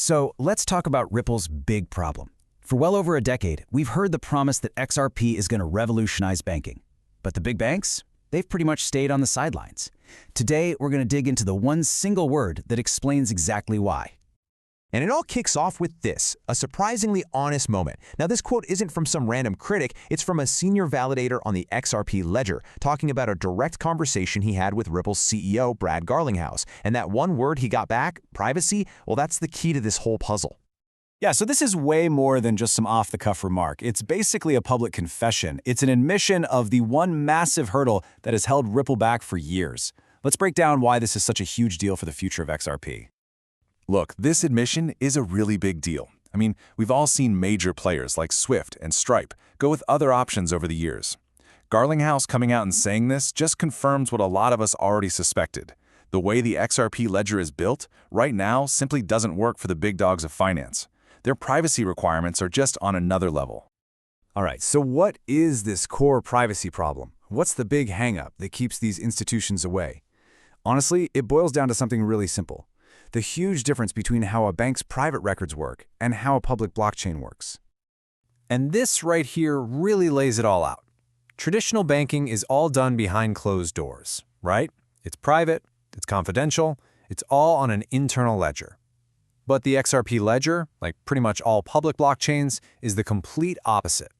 So let's talk about Ripple's big problem. For well over a decade, we've heard the promise that XRP is going to revolutionize banking. But the big banks? They've pretty much stayed on the sidelines. Today, we're going to dig into the one single word that explains exactly why. And it all kicks off with this, a surprisingly honest moment. Now, this quote isn't from some random critic, it's from a senior validator on the XRP Ledger, talking about a direct conversation he had with Ripple's CEO, Brad Garlinghouse. And that one word he got back, privacy, well, that's the key to this whole puzzle. Yeah, so this is way more than just some off-the-cuff remark. It's basically a public confession. It's an admission of the one massive hurdle that has held Ripple back for years. Let's break down why this is such a huge deal for the future of XRP. Look, this admission is a really big deal. I mean, we've all seen major players like Swift and Stripe go with other options over the years. Garlinghouse coming out and saying this just confirms what a lot of us already suspected. The way the XRP Ledger is built, right now, simply doesn't work for the big dogs of finance. Their privacy requirements are just on another level. All right, so what is this core privacy problem? What's the big hang-up that keeps these institutions away? Honestly, it boils down to something really simple. The huge difference between how a bank's private records work and how a public blockchain works. And this right here really lays it all out. Traditional banking is all done behind closed doors, right? It's private, it's confidential, it's all on an internal ledger. But the XRP Ledger, like pretty much all public blockchains, is the complete opposite.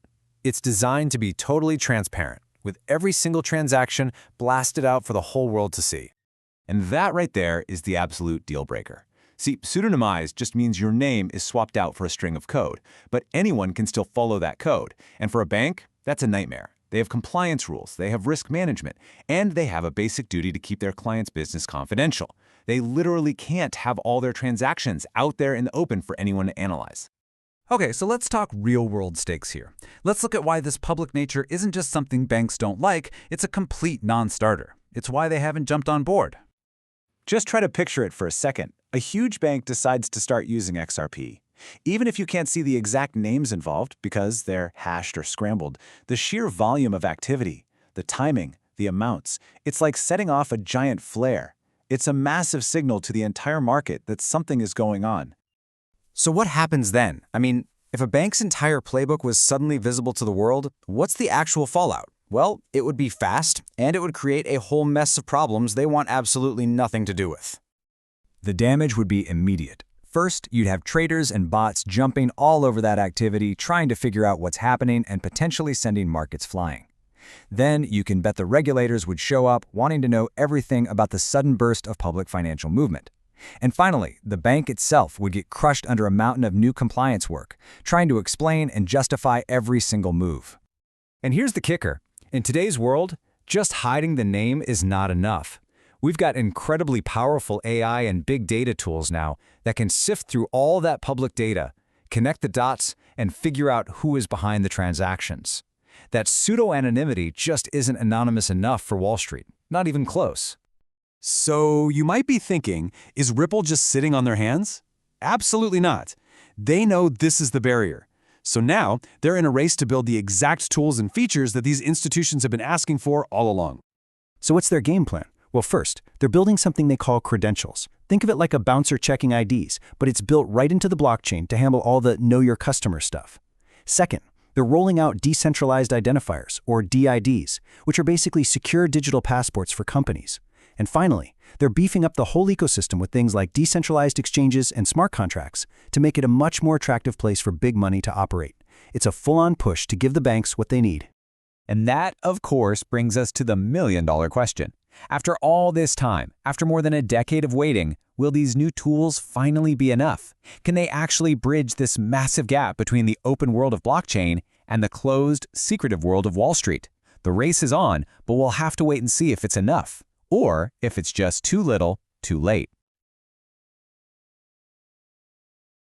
It's designed to be totally transparent, with every single transaction blasted out for the whole world to see. And that right there is the absolute deal breaker. See, pseudonymized just means your name is swapped out for a string of code, but anyone can still follow that code. And for a bank, that's a nightmare. They have compliance rules, they have risk management, and they have a basic duty to keep their client's business confidential. They literally can't have all their transactions out there in the open for anyone to analyze. Okay, so let's talk real-world stakes here. Let's look at why this public nature isn't just something banks don't like, it's a complete non-starter. It's why they haven't jumped on board. Just try to picture it for a second. A huge bank decides to start using XRP. Even if you can't see the exact names involved because they're hashed or scrambled, the sheer volume of activity, the timing, the amounts, it's like setting off a giant flare. It's a massive signal to the entire market that something is going on. So what happens then? I mean, if a bank's entire playbook was suddenly visible to the world, what's the actual fallout? Well, it would be fast, and it would create a whole mess of problems they want absolutely nothing to do with. The damage would be immediate. First, you'd have traders and bots jumping all over that activity, trying to figure out what's happening and potentially sending markets flying. Then, you can bet the regulators would show up, wanting to know everything about the sudden burst of public financial movement. And finally, the bank itself would get crushed under a mountain of new compliance work, trying to explain and justify every single move. And here's the kicker. In today's world, just hiding the name is not enough. We've got incredibly powerful AI and big data tools now that can sift through all that public data, connect the dots, and figure out who is behind the transactions. That pseudo-anonymity just isn't anonymous enough for Wall Street, not even close. So you might be thinking, is Ripple just sitting on their hands? Absolutely not. They know this is the barrier. So now, they're in a race to build the exact tools and features that these institutions have been asking for all along. So what's their game plan? Well, first, they're building something they call credentials. Think of it like a bouncer checking IDs, but it's built right into the blockchain to handle all the know your customer stuff. Second, they're rolling out decentralized identifiers, or DIDs, which are basically secure digital passports for companies. And finally, they're beefing up the whole ecosystem with things like decentralized exchanges and smart contracts to make it a much more attractive place for big money to operate. It's a full-on push to give the banks what they need. And that, of course, brings us to the million-dollar question. After all this time, after more than a decade of waiting, will these new tools finally be enough? Can they actually bridge this massive gap between the open world of blockchain and the closed, secretive world of Wall Street? The race is on, but we'll have to wait and see if it's enough, or if it's just too little, too late.